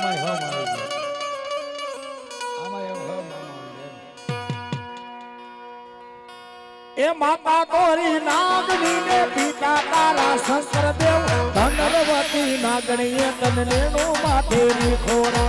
એ માતા તોરી નાગણી ને પિતા તારા શંકર દેવ ધનવતી નાગણીએ તને નો માથે ખોરા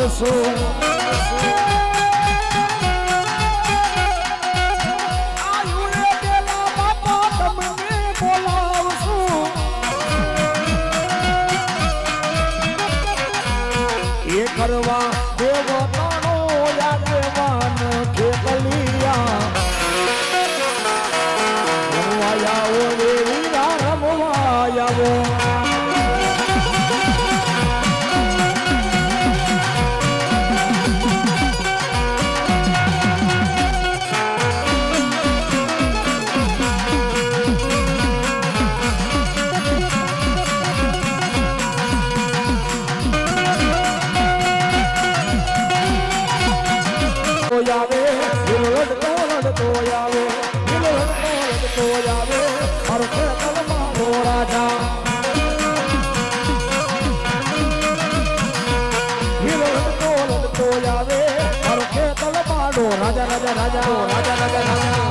So કરવા દેવો તાણો યાદવાન ખેતલિયા રમવાયાઓ રે વીરા રમવાયાઓ આવે લડતો આવે લડતો આવે મારો ખેતર મારો રાજા લડતો આવે મારો ખેતર મારો રાજા રાજા રાજા રાજા રાજા રાજા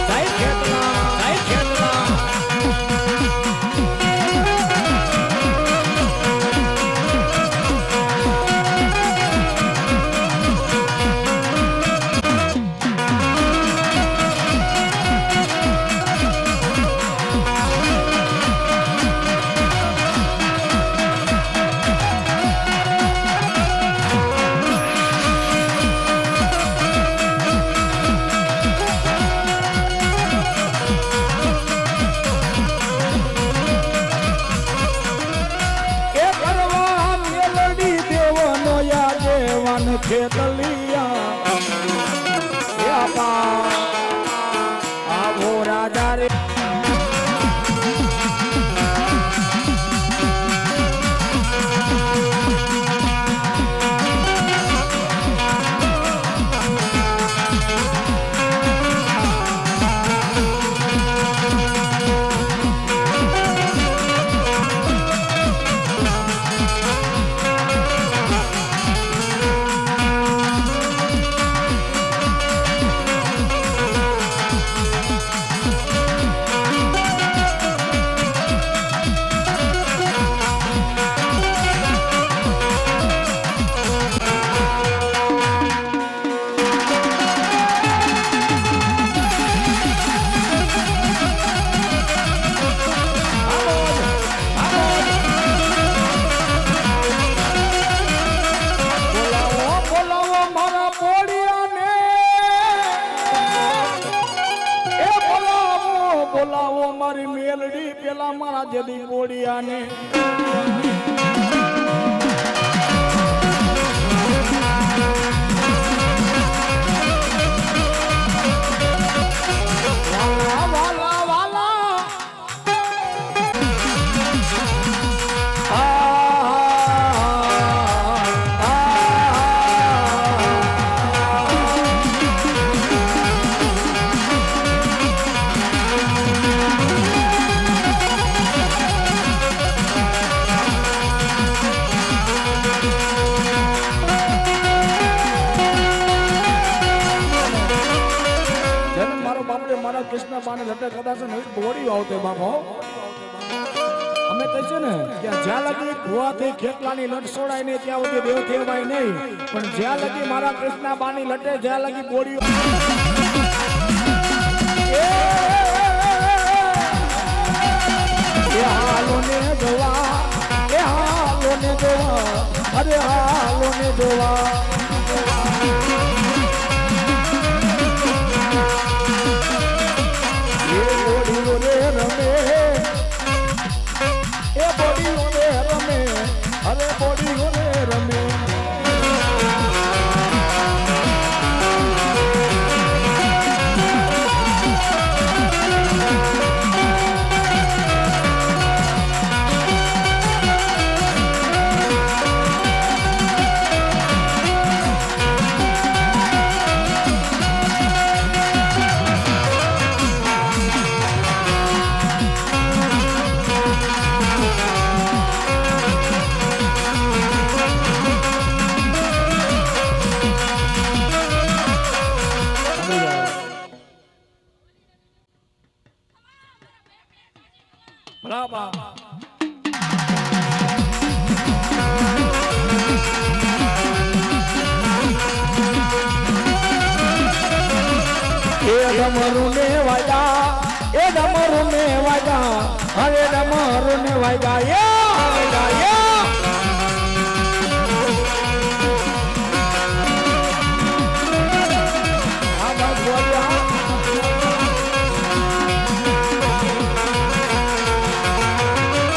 જય ખેતલા જય ખેતલા ખેતલિયા આવો રાજા રે કૃષ્ણ બાને લટે કદાચ ને બોડી આવતે બાપો અમે કહીએ ને કે જ્યાં લગી ભુવાથી ખેતલાની લટ છોડાય ને ત્યાં સુધી દેવ થેવાય નહીં પણ જ્યાં લગી મારા કૃષ્ણ બાની લટે જ્યાં લગી બોડી હાલો ને જોવા હાલો ને જોવા અરે હાલો ને જોવા એ બોડીઓ રે રમે એ બોડીઓ રે રમે અરે બોડીઓ રે રમે ડમરું ને વાજા એ ડમરું ને વાજા હવે ડમરું ને વાજા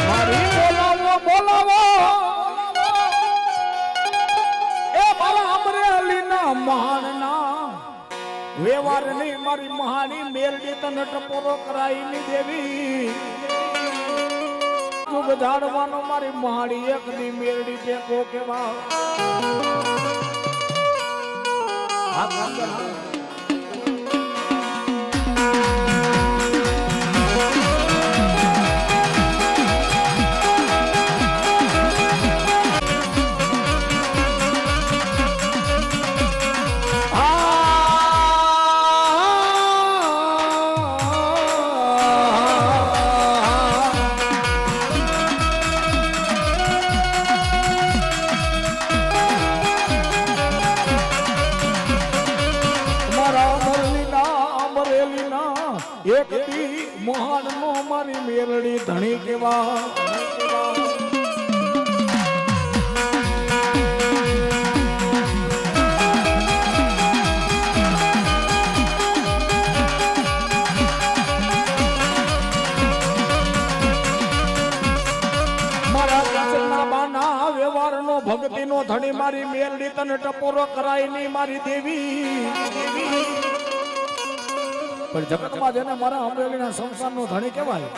મારી બોલાવો બોલાવો એ મારા અમરેલી ના મહાન ના વ્યવહાર ની મારી મહાની મેરડી તને ટપોરો કરાઈ ની દેવી તું બજાડવાનો મારી મહાની એક ની મેરડી ટેકો કેવા આ કામ કર મહાન નો મારી મેરડી ધણી કેવા મારા કૃષ્ણ બાના વ્યવહાર નો ભક્તિ નો ધણી મારી મેરડી તને ટપોરો કરાય ની મારી દેવી પણ જગતમાં જેને મારા અમરેલીના સંસારનો ધણી કહેવાય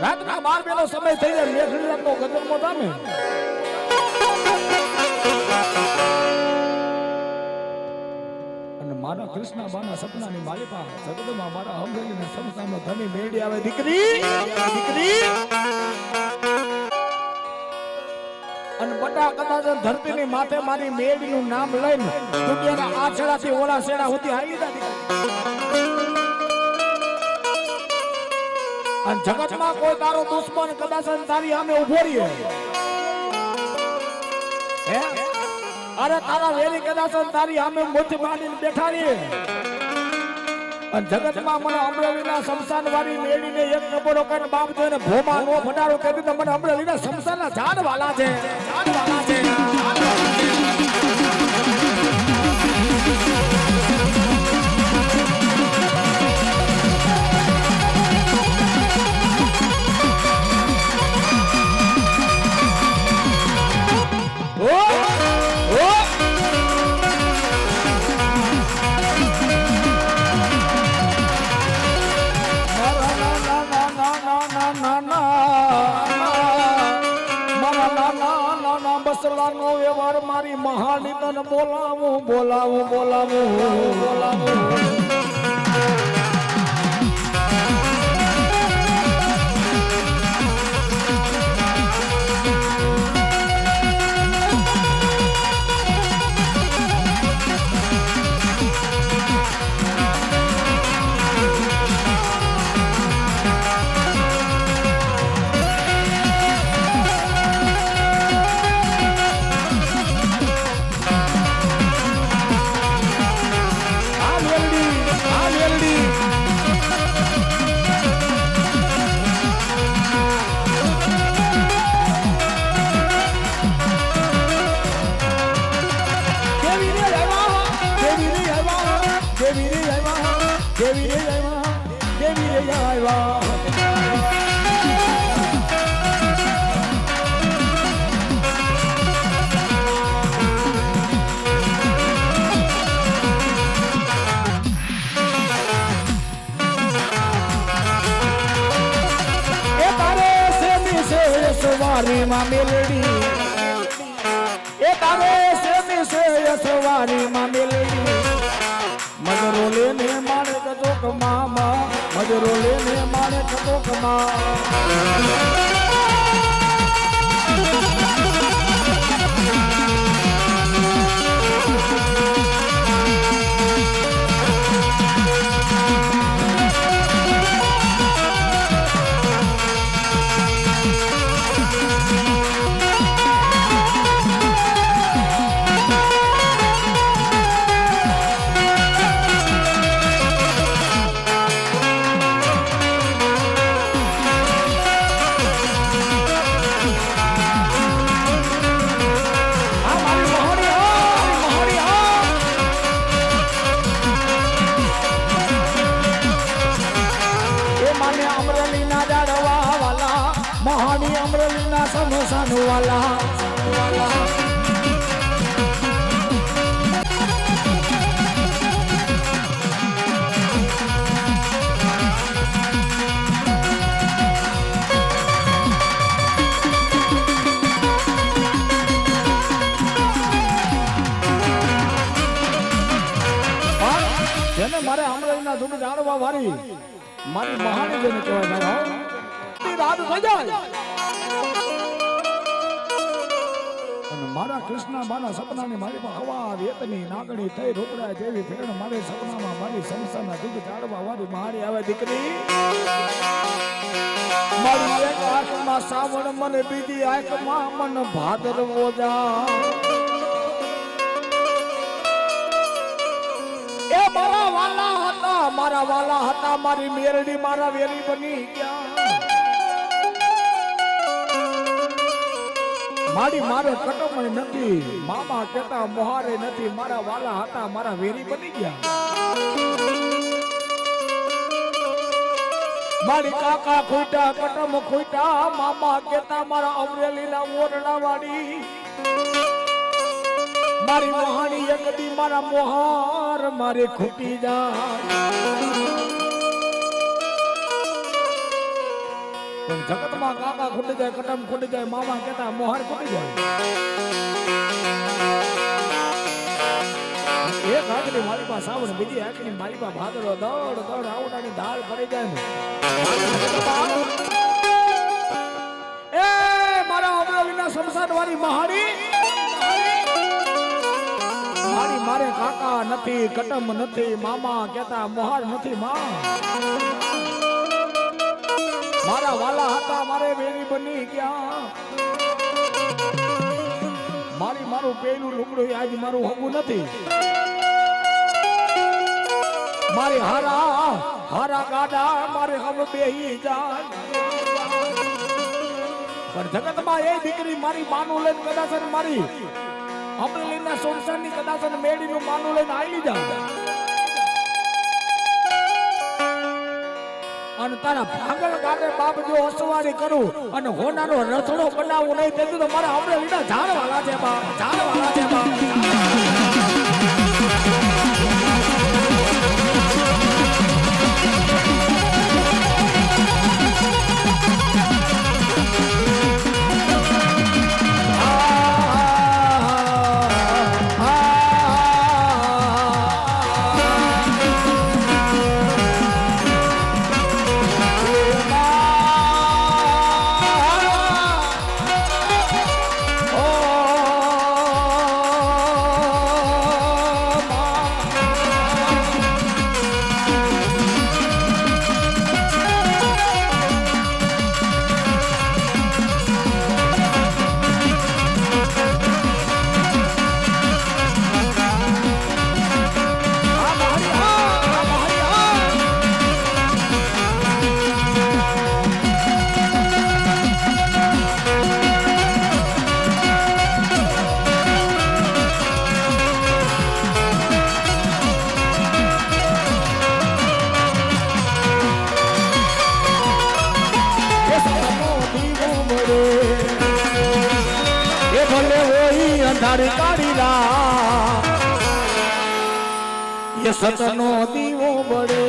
રાતના 12 નો સમય થઈ જાય મેઘડી રાતનો ગજબમાં જામે અને મારા કૃષ્ણ બાના સપનાની માલિકા જગતમાં મારા અમરેલીના સંસારનો ધણી મેળી આવે દીકરી અને બટા કદાચ ધરતીની માથે મારી મેળીનું નામ લઈને દુનિયાના આ છેડાથી ઓલા છેડા સુધી આવી જાય અને જગતમાં કોઈ તારો દુશ્મન કદાચ તારી સામે ઉભો રહે હે અરે તારા વેરી કદાચ તારી સામે મુઠ્ઠી બાંધીને બેઠા રહે અને જગતમાં મને અમરેલીના શમશાન વાળી મેળીને એક નંબરો કરીને બાપ જોઈને ભોમા નો ભંડારો કરી તો મને અમરેલીના શમશાનના ઝાડ વાલા છે બસલાનો વ્યવહાર મારી મહાની તને બોલાવું યસવારી માં મેલડી એ તારે છે યસવારી માં મેલડી મજરો લેને મારે કતોક મામા મજરો લેને મારે કતોક માં મહાની અમરેલીના સમોસાનું વાલા જેને મારે અમરેલીના દુઃખ જાણવા વાળી મારી મહાની જેને કહેવાય મારા કૃષ્ણ મારા સપનાની મારી પર હવા રેતની નાગણી થઈ રોકડા જેવી ફેણ મારે સપનામાં મારી સંસારના દુઃખ જાળવા વાળી મારી આવે દીકરી મારી એક આંખમાં સાવણ મને બીજી આંખમાં મન ભાદરવો જા એ મારા વાલા હતા મારી મેરડી મારા વેરી બની ગયા મારી મારે કટમય નથી મામા કેતા મોહારે નથી મારા વાલા હતા મારા વેરી બની ગયા મારી કાકા ખોટા કટમ ખોટા મામા કેતા મારા અમરેલીના ઓરડા વાળી મારી મોહાણી એકદી મારા મોહાર મારે ખૂટી જાય જગતમાં કાકા ખૂટી જાય કટમ ખૂટી જાય મામા કેતા મોહાર ખૂટી જાય એક આંખની મારી પાસે સાવણ બીજી આંખની મારી પાસે ભાદરો દોડ દોડ આવડાની દાળ ભરી જાય એ મારા અમરેલીના શમશાન વાળી મહાણી મારી મારે કાકા નથી કટમ નથી મામા કેતા મોહાર નથી માં મારા વાલા હતા મારે વેરી બની ગયા મારી મારું પેલું લુગડું આજ મારું હગું નથી મારી હારા ગાડા મારે હવે બેહી જાય પણ જગતમાં એ દીકરી મારી માનું લઈને કદાચ મારી અમરેલીના સોમસાની કદાચ મેળીનું માનું લઈને આવી જાય અને તારા ભાગલ ગાડે બાપ જો અસવારી કરું અને હોનાનો રથડો બનાવવું નહીં તેથી તો મારા અમરેલીના ઝાડવાલા છે બાપ ઝાડવાલા છે બાપ અંધારી કાઢી રા એ સતનો દીવો બળે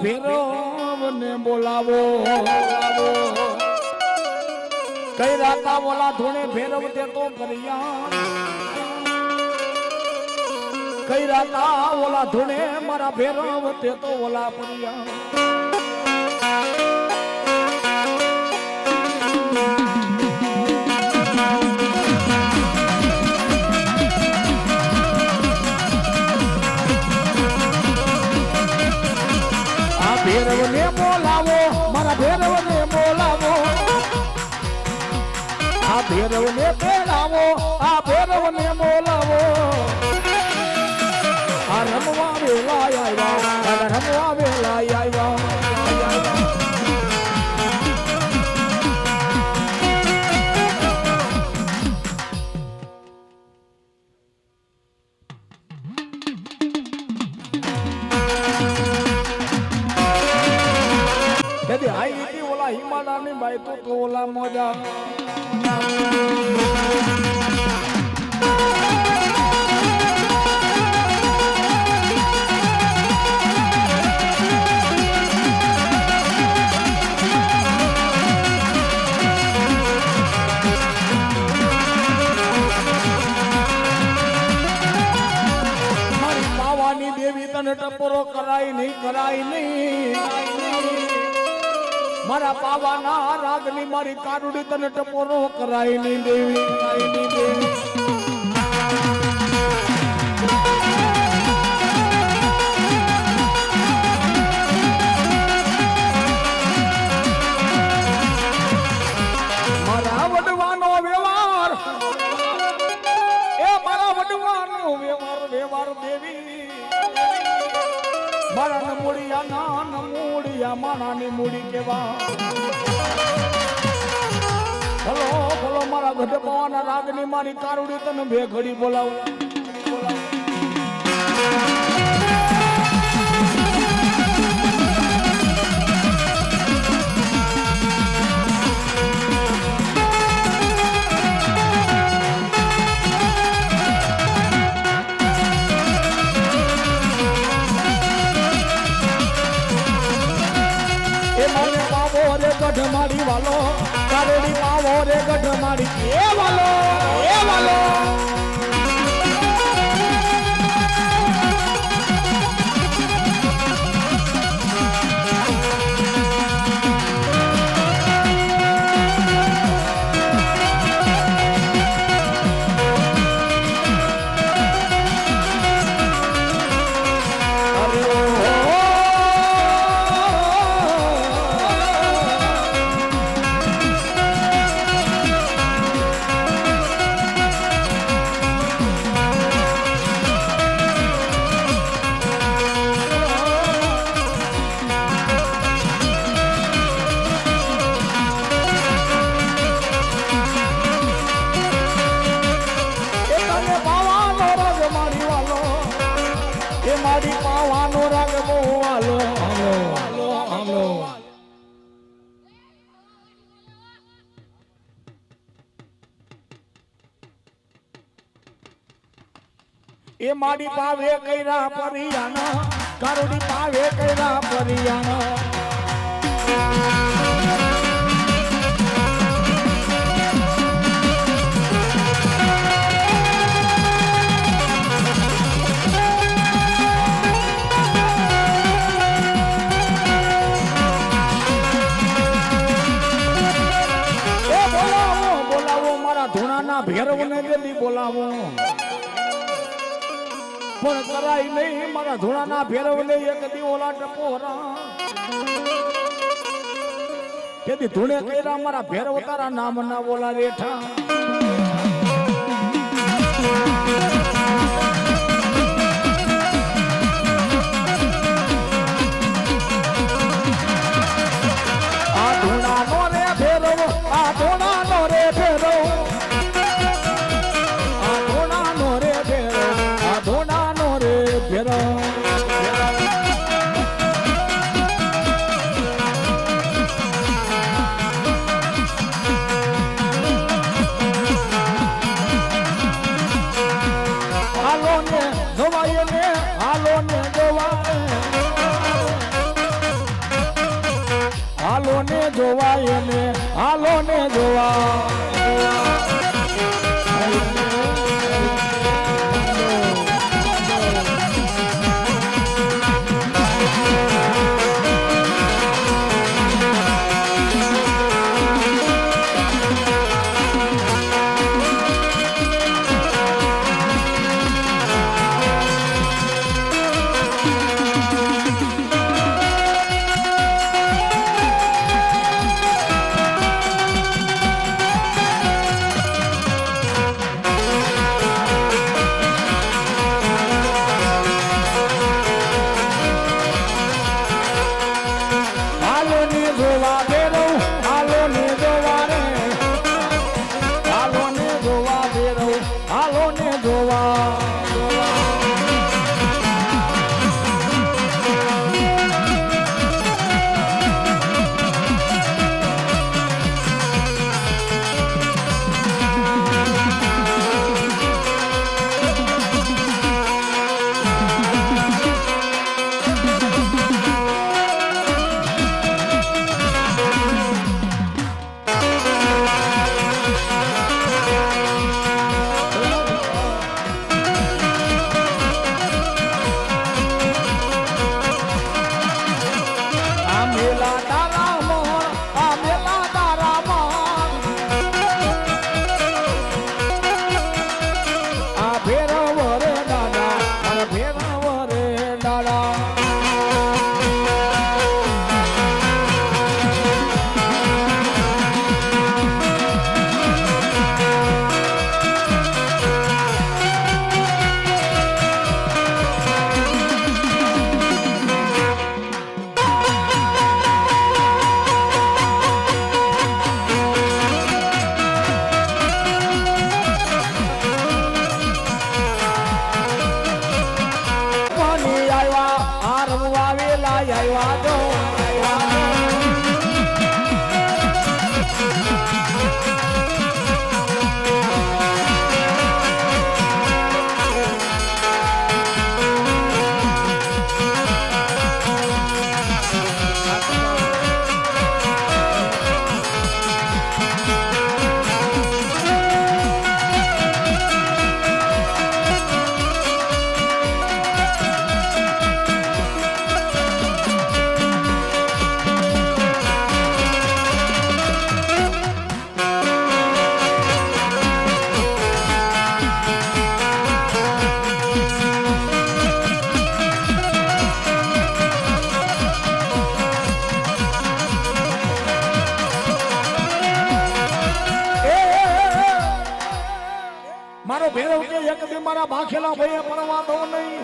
ભેરવને બોલાવો કઈ રાતા ઓલા ધોણે ભેરવ દેતો કરિયા કઈ રાતા ઓલા ધોણે મારા ભેરવ દેતો ઓલા પરિયા ભેરવને બોલાવો મારા ભેરવને બોલાવો આ ભેરવને બોલાવો આ ભેરવને બોલાવો આ રમવા વેલા આવ્યા રમવા વેલા આવ્યા હિમાલયની બાઈ તો ઓલા મોજા મારી પાવાની દેવી તને ટપોરો કરાય નહીં મારા પાવાના રાગની મારી કારુડી તને ટપોરો કરાય નહીં દેવી મારા વડવાનો વ્યવહાર એ મારા વડવાનો વ્યવહાર દેવી મારા નમૂડિયા માણાની મૂડી કેવા ભલો મારા ગઢ પવાના રાગની મારી કારુડી તને બે ઘડી બોલાવું ગઢ માડી વાલો કારેડી પાવો રે ગઢ માડી એ વાલો મારી પાવાનો રાગ બોવાલો આમલો એ મારી પાવે કૈરા પરિયાના કારુડી પાવે કૈરા પરિયાના ભેરવને જલ્દી બોલાવો પણ કરાય નહીં મારા ધોળાના ભેરવને એક દી ઓલા ટપોરા કેદી ધૂણે કર્યા મારા ભેરવ તારા નામ ના બોલા રેઠા આ ધોળાનો રે ભેરવ આ ધોળાનો રે ભેરવ મારો ભેરવ કે એક દી મારા ભાખેલા ભાઈએ પડવા દો નહીં.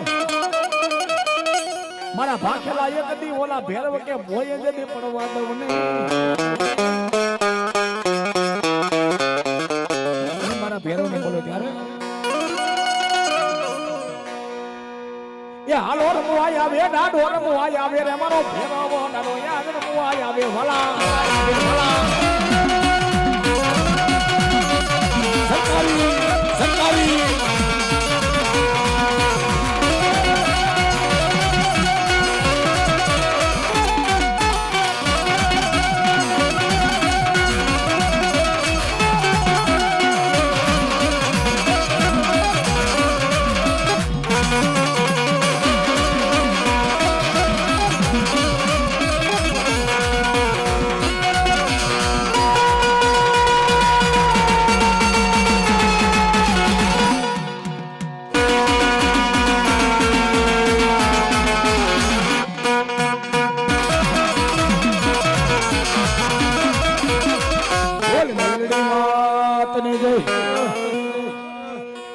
મારા ભાખેલા એક દી ઓલા ભેરવ કે ભોય જ દી પડવા દો નહીં. મારા ભેરવ ને બોલો ત્યારે એ હાલો રમવાય આવે ડાડો રમવાય આવે રે મારો ભેરવ ડાડો યાદ રમવાય આવે ભલા સરકારી સરકારી બોલ મેલડી માતની જય.